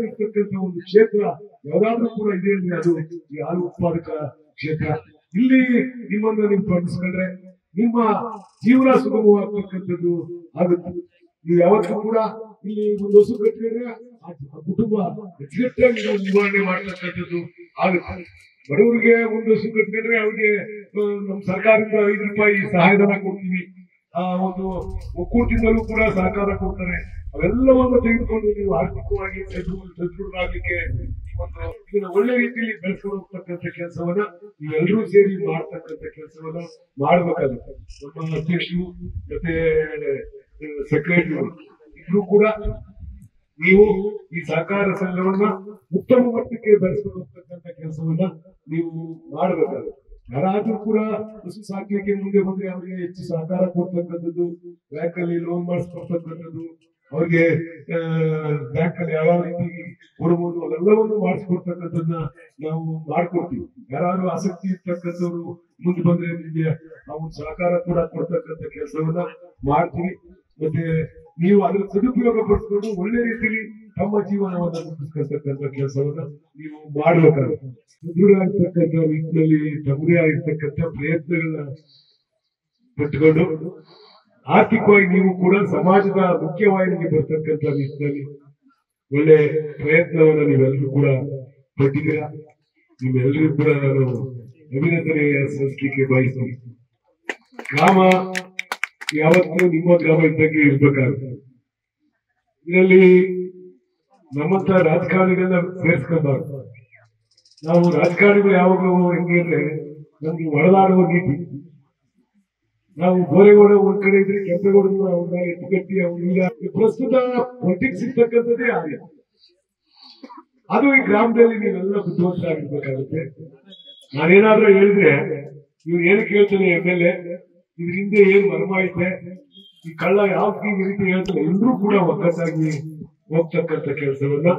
ಇರ್ತಕ್ಕಂಥ ಒಂದು ಕ್ಷೇತ್ರ ಯಾವ್ದಾದ್ರೂ ಕೂಡ ಇದೆ ಅಂದ್ರೆ ಅದು ಈ ಹಾಲು ಉತ್ಪಾದಕ ಕ್ಷೇತ್ರ. ಇಲ್ಲಿ ನಿಮ್ಮನ್ನ ನೀವು ತೊಡಗಿಸ್ಕೊಂಡ್ರೆ ನಿಮ್ಮ ಜೀವನ ಸುಗಮವಾಗ್ತಕ್ಕಂಥದ್ದು ಆಗುತ್ತೆ. ನೀವು ಯಾವತ್ತೂ ಕೂಡ ಇಲ್ಲಿ ಒಂದು ಹಸು ಕಟ್ಟಿದ್ರೆ ಆ ಕುಟುಂಬ ಅಚ್ಚುಕಟ್ಟಾಗಿ ನಿರ್ವಹಣೆ ಮಾಡ್ತಕ್ಕಂಥದ್ದು ಆಗುತ್ತೆ. ಬಡವರಿಗೆ ಒಂದು ಹಸು ಕಟ್ಟಿದ್ರೆ ಅವ್ರಿಗೆ ನಮ್ಮ ಸರ್ಕಾರದಿಂದ 5 ರೂಪಾಯಿ ಸಹಾಯಧನ ಕೊಡ್ತೀವಿ, ಒಂದು ಒಕ್ಕೂಟದಿಂದಲೂ ಕೂಡ ಸಹಕಾರ ಕೊಡ್ತಾರೆ. ಅವೆಲ್ಲವನ್ನು ತೆಗೆದುಕೊಂಡು ನೀವು ಆರ್ಥಿಕವಾಗಿ ಸದೃಢರಾಗಲಿಕ್ಕೆ ಇದನ್ನ ಒಳ್ಳೆ ರೀತಿಯಲ್ಲಿ ಬೆಳೆಸ್ಕೊಂಡು ಹೋಗ್ತಕ್ಕಂಥ ಕೆಲಸವನ್ನ ನೀವೆಲ್ಲರೂ ಸೇರಿ ಮಾಡ್ತಕ್ಕಂಥ ಕೆಲಸವನ್ನ ಮಾಡ್ಬೇಕಾಗುತ್ತೆ. ನಮ್ಮ ಅಧ್ಯಕ್ಷರು ಮತ್ತೆ ಸೆಕ್ರೆಟರಿ ಇಬ್ರು ಕೂಡ ನೀವು ಈ ಸಹಕಾರ ಸಂಘವನ್ನ ಉತ್ತಮ ಮಟ್ಟಕ್ಕೆ ಬೆಳೆಸ್ಕೊಂಡು ಹೋಗ್ತಕ್ಕಂಥ ಕೆಲಸವನ್ನ ನೀವು ಮಾಡಬೇಕಾಗುತ್ತೆ. ಯಾರಾದ್ರೂ ಕೂಡ ಹಸು ಸಾಕ್ಲಿಕ್ಕೆ ಮುಂದೆ ಬಂದ್ರೆ ಅವರಿಗೆ ಹೆಚ್ಚು ಸಹಕಾರ ಕೊಡ್ತಕ್ಕಂಥದ್ದು, ಬ್ಯಾಂಕ್ ಅಲ್ಲಿ ಲೋನ್ ಮಾಡಿಸ್ಕೊಡ್ತಕ್ಕಂಥದ್ದು, ಅವ್ರಿಗೆ ಬ್ಯಾಂಕ್ ಅಲ್ಲಿ ಯಾವ ರೀತಿ ಕೊಡಬಹುದು ಅವೆಲ್ಲವನ್ನು ಮಾಡಿಸ್ಕೊಡ್ತಕ್ಕಂಥದ್ದನ್ನ ನಾವು ಮಾಡ್ಕೊಡ್ತೀವಿ. ಯಾರಾದ್ರೂ ಆಸಕ್ತಿ ಇರ್ತಕ್ಕಂಥವ್ರು ಮುಂದೆ ಬಂದ್ರೆ ನಿಮಗೆ ನಾವು ಸಹಕಾರ ಕೂಡ ಕೊಡ್ತಕ್ಕಂಥ ಕೆಲಸವನ್ನ ಮಾಡ್ತೀವಿ. ಮತ್ತೆ ನೀವು ಅದರ ಸದುಪಯೋಗ ಪಡಿಸ್ಕೊಂಡು ಒಳ್ಳೆ ರೀತಿಯಲ್ಲಿ ತಮ್ಮ ಜೀವನವನ್ನ ರೂಪಿಸ್ಕೊಳ್ತಕ್ಕಂಥ ಕೆಲಸವನ್ನ ನೀವು ಮಾಡ್ಬೇಕಾಗುತ್ತೆ. ಸದೃಢ ಆಗಿರ್ತಕ್ಕಂಥ ನಿಟ್ಟಿನಲ್ಲಿ ತಮ್ಮದೇ ಆಗಿರ್ತಕ್ಕಂಥ ಪ್ರಯತ್ನಗಳನ್ನ ಪಟ್ಟುಕೊಂಡು ಆರ್ಥಿಕವಾಗಿ ನೀವು ಕೂಡ ಸಮಾಜದ ಮುಖ್ಯವಾಹಿನಿಗೆ ಬರ್ತಕ್ಕಂಥ ನಿಟ್ಟಿನಲ್ಲಿ ಒಳ್ಳೆ ಪ್ರಯತ್ನವನ್ನ ನೀವೆಲ್ಲರೂ ಕೂಡ ಪಟ್ಟಿದ್ದೀರಾ. ನಿಮ್ಮೆಲ್ಲರಿಗೂ ಕೂಡ ನಾನು ಅಭಿನಂದನೆ ಸಲ್ಲಿಸಲಿಕ್ಕೆ ಬಯಸ್ತೀನಿ. ಗ್ರಾಮ ಯಾವತ್ತೂ ನಿಮ್ಮ ಗ್ರಾಮ ಇದ್ದಂಗೆ ಇರ್ಬೇಕಾಗುತ್ತೆ. ಇದರಲ್ಲಿ ನಮ್ಮಂತ ರಾಜಕಾರಣಿಗಳನ್ನ ಸೇರಿಸ್ಕೋಬಾರ್ದು. ನಾವು ರಾಜಕಾರಣಿಗಳು ಯಾವಾಗಲೂ ಹೆಂಗೆ ಅಂದ್ರೆ ನಮ್ಗೆ ಒಳದಾಡುವ ನೀತಿ. ನಾವು ಗೋರೆಗೌಡ ಒಂದ್ ಕಡೆ ಇದ್ರೆ ಕೆಂಪೇಗೌಡನ ಅವ್ರನ್ನ ಎತ್ತುಗಟ್ಟಿ ಅವ್ರನ್ನ ಪ್ರಸ್ತುತ ಪೊಲಿಟಿಕ್ಸ್ ಇರ್ತಕ್ಕಂಥದ್ದೇ ಆಗಿದೆ. ಅದು ಈ ಗ್ರಾಮದಲ್ಲಿ ನೀವೆಲ್ಲ ಬುದ್ಧಿವಂತರಾಗಿರ್ಬೇಕಾಗುತ್ತೆ. ನಾನೇನಾದ್ರೂ ಹೇಳಿದ್ರೆ ಇವ್ರು ಏನು ಕೇಳ್ತಾನೆ MLA, ಇದ್ರ ಹಿಂದೆ ಏನ್ ಮರ್ಮ ಐತೆ, ಈ ಕಳ್ಳ ಯಾವ ರೀತಿ ಹೇಳ್ತಾರೆ, ಎಲ್ಲರೂ ಕೂಡ ಒಗ್ಗಟ್ಟಾಗಿ ಹೋಗ್ತಕ್ಕಂಥ ಕೆಲಸವನ್ನ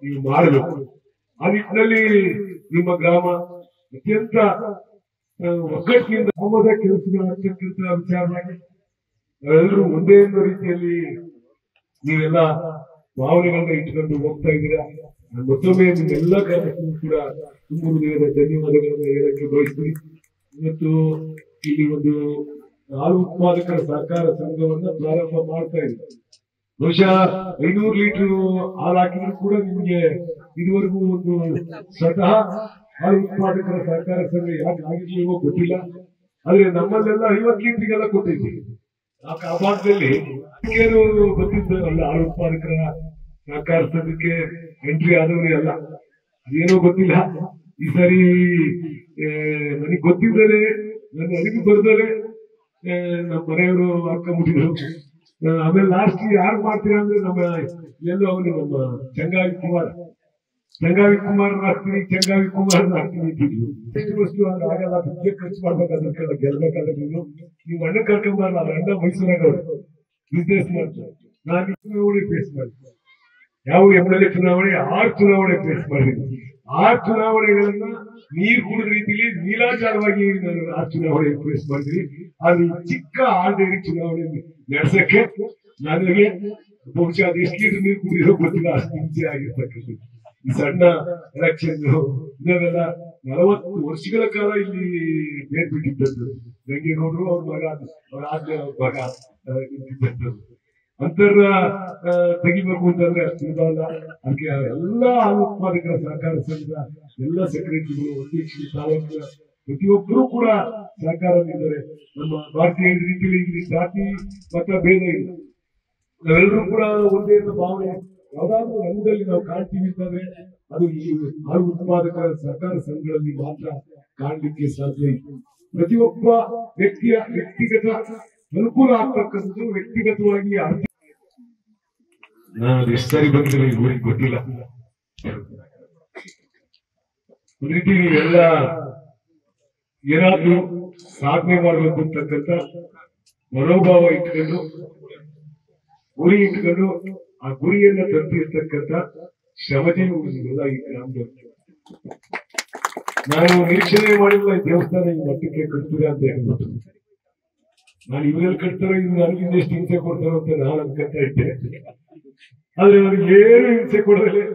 ನೀವು ಮಾಡಬೇಕು. ಆ ನಿಟ್ಟಿನಲ್ಲಿ ನಿಮ್ಮ ಗ್ರಾಮ ಅತ್ಯಂತ ಒಗ್ಗಟ್ಟಿನಿಂದ ಹೋಮದ ಕೆಲಸಗಳಾಗ್ತಕ್ಕಂಥ ವಿಚಾರವಾಗಿ ನಾವೆಲ್ಲರೂ ಒಂದೇ ಅನ್ನೋ ರೀತಿಯಲ್ಲಿ ನೀವೆಲ್ಲ ಭಾವನೆಗಳನ್ನ ಇಟ್ಕೊಂಡು ಹೋಗ್ತಾ ಇದ್ದೀರಾ. ಮತ್ತೊಮ್ಮೆ ನಿಮ್ಮೆಲ್ಲ ಗ್ರಾಮಕ್ಕೂ ಕೂಡ ತುಂಬ ಧನ್ಯವಾದಗಳನ್ನ ಹೇಳಕ್ಕೆ ಬಯಸ್ತೀನಿ. ಇವತ್ತು ಇಲ್ಲಿ ಒಂದು ಹಾಲು ಉತ್ಪಾದಕರ ಸಹಕಾರ ಸಂಘವನ್ನ ಪ್ರಾರಂಭ ಮಾಡ್ತಾ ಇದ್ದೀವಿ. ಬಹುಶಃ 500 ಲೀಟರ್ ಹಾಲು ಹಾಕಿದ್ರು ಕೂಡ ನಿಮ್ಗೆ ಇದುವರೆಗೂ ಒಂದು ಸ್ವತಃ ಹಾಲು ಉತ್ಪಾದಕರ ಸಹಕಾರ ಸಂಘ ಯಾಕೆ ಆಗಿರ್ಲಿಲ್ವೋ ಗೊತ್ತಿಲ್ಲ. ಆದ್ರೆ ನಮ್ಮಲ್ಲೆಲ್ಲ 50 ಲೀಟರ್ಗೆಲ್ಲ ಕೊಟ್ಟಿದ್ದೀವಿ. ಆ ಭಾಗದಲ್ಲಿ ಗೊತ್ತಿದ್ದಲ್ಲ ಹಾಲು ಉತ್ಪಾದಕರ ಸಹಕಾರ ಸಂಘಕ್ಕೆ ಎಂಟ್ರಿ ಆದವರೇ ಅಲ್ಲ, ಅದೇನೋ ಗೊತ್ತಿಲ್ಲ. ಈ ಸರಿ ನನಗೆ ಗೊತ್ತಿದ್ದಾರೆ, ನನ್ನ ಅರಿವು ಬರ್ದರೆ ನಮ್ಮ ಮನೆಯವರು ಹಾಕೊಂಡ್ಬಿಟ್ಟಿದ್ರು. ಆಮೇಲೆ ಲಾಸ್ಟ್ ಯಾರು ಮಾಡ್ತೀರಾ ಅಂದ್ರೆ ನಮ್ಮ ಎಲ್ಲೋ ಅವನು ನಮ್ಮ ಚಂಗಾವಿ ಕುಮಾರ್ ಹಾಕ್ತೀನಿ, ಚಂಗಾವಿ ಕುಮಾರ್ ಹಾಕ್ತೀನಿ ಅಂತಿದ್ರು. ಎಷ್ಟು ವಸ್ತು ಆಗಲ್ಲ, ಬಿದ್ದೆ ಖರ್ಚು ಮಾಡ್ಬೇಕಾದ್ರೆ ಗೆಲ್ಬೇಕಾದ್ರೆ ನೀವು ಅಣ್ಣ ಕರ್ಕೊಂಬಾರಲ್ಲ. ಅದ್ರ ಅಣ್ಣ ಮೈಸೂರಾಗ ಅವರು ಬಿಸ್ನೆಸ್ ಮಾಡ್ತಾರೆ. ನಾನು ಚುನಾವಣೆ ಫೇಸ್ ಮಾಡ್ತೀನಿ. ಯಾವ MLA ಚುನಾವಣೆ 6 ಚುನಾವಣೆ ಫೇಸ್ ಮಾಡಿದ್ದೀನಿ. 6 ಚುನಾವಣೆಗಳನ್ನ ನೀರು ಕುಡಿದ ರೀತಿಯಲ್ಲಿ ನೀಲಾಚಾರವಾಗಿ ನಾನು 6 ಚುನಾವಣೆ ಫೇಸ್ ಮಾಡಿದ್ದೀನಿ. ಅದು ಚಿಕ್ಕ ಆಲ್ರೆಡಿ ಚುನಾವಣೆ ನಡೆಸಕ್ಕೆ ನನಗೆ ಬಹುಶಃ ಅದು ಎಷ್ಟು ಲೀಟರ್ ನೀರು ಕುಡಿಯೋ ಗೊತ್ತಿಲ್ಲ, ಅಷ್ಟು ಹಿಂಸೆ ಆಗಿರ್ತಕ್ಕಂಥದ್ದು. ಈ ಸಣ್ಣ ಎಲೆಕ್ಷನ್ ಇದನ್ನೆಲ್ಲ 40 ವರ್ಷಗಳ ಕಾಲ ಇಲ್ಲಿ ಬೇರ್ಬಿಟ್ಟಿದ್ದದ್ದು. ರಂಗೇಗೌಡರು ಅವ್ರ ಮಗ, ಅವ್ರ ಆದ್ಮೇಲೆ ಅವ್ರ ಮಗ ನಿಂತಿದ್ದದ್ದು. ಅಂತರ ತೆಗಿಬೇಕು ಅಂತಂದ್ರೆ ಅಷ್ಟು ಇರಲ್ಲ. ಅದಕ್ಕೆ ಎಲ್ಲ ಹಾಲು ಉತ್ಪಾದಕರ ಸಹಕಾರ ಸಂಘದ ಎಲ್ಲ ಸೆಕ್ರೆಟರಿಗಳು, ಅಧ್ಯಕ್ಷರು, ತಾಲೂಕಿನ ಪ್ರತಿಯೊಬ್ಬರು ಕೂಡ ಸಹಕಾರ ನೀಡಿದ್ದಾರೆ. ನಮ್ಮ ಭಾರತೀಯ ರೀತಿಯಲ್ಲಿ ಇಲ್ಲಿ ಜಾತಿ ಮತ ಭೇದ ಇಲ್ಲ, ನಾವೆಲ್ಲರೂ ಕೂಡ ಒಂದೇ ಭಾವನೆ ಯಾವ್ದಾದ್ರು ರಂಗದಲ್ಲಿ ನಾವು ಕಾಣ್ತೀವಿ ಅಂತಂದ್ರೆ ಅದು ಈ ಹಾಲು ಉತ್ಪಾದಕರ ಸಹಕಾರ ಸಂಘಗಳಲ್ಲಿ ಮಾತ್ರ ಕಾಣಲಿಕ್ಕೆ ಸಾಧ್ಯ ಇದೆ. ಪ್ರತಿಯೊಬ್ಬ ವ್ಯಕ್ತಿಯ ವ್ಯಕ್ತಿಗತ ಅನುಕೂಲ ಆಗ್ತಕ್ಕಂಥದ್ದು ವ್ಯಕ್ತಿಗತವಾಗಿ ನಾನು ಎಷ್ಟು ಸರಿ ಬಂದಿಲ್ಲ ಈ ಊರಿಗೆ ಗೊತ್ತಿಲ್ಲ. ಒಂದ್ ರೀತಿ ನೀವೆಲ್ಲ ಏನಾದ್ರೂ ಸಾಧನೆ ಮಾಡಬೇಕು ಅಂತಕ್ಕಂಥ ಮನೋಭಾವ ಇಟ್ಕೊಂಡು ಗುರಿ ಇಟ್ಕೊಂಡು ಆ ಗುರಿಯನ್ನ ತಲುಪಿರ್ತಕ್ಕಂಥ ಶ್ರಮಜೀವಿಗಳೆಲ್ಲ ಈ ಗ್ರಾಮದಲ್ಲಿ. ನಾನು ನಿರೀಕ್ಷಣೆ ಮಾಡಿಲ್ಲ ಈ ದೇವಸ್ಥಾನ ಈ ಮಟ್ಟಕ್ಕೆ ಕಟ್ತೀರ ಅಂತ ಹೇಳ್ಬೋದು. ನಾನು ಇವ್ರಲ್ಲಿ ಕಟ್ತಾರೋ ಇದು ನನಗಿಂದ ಎಷ್ಟು ಹಿಂಸೆ ಕೊಡ್ತಾರೋ ಅಂತ ನಾನು ಅನ್ಕೊಂತ ಇದ್ದೆ. ಆದ್ರೆ ಅವ್ರಿಗೆ ಏನು ಹಿಂಸೆ ಕೊಡೋದಿಲ್ಲ.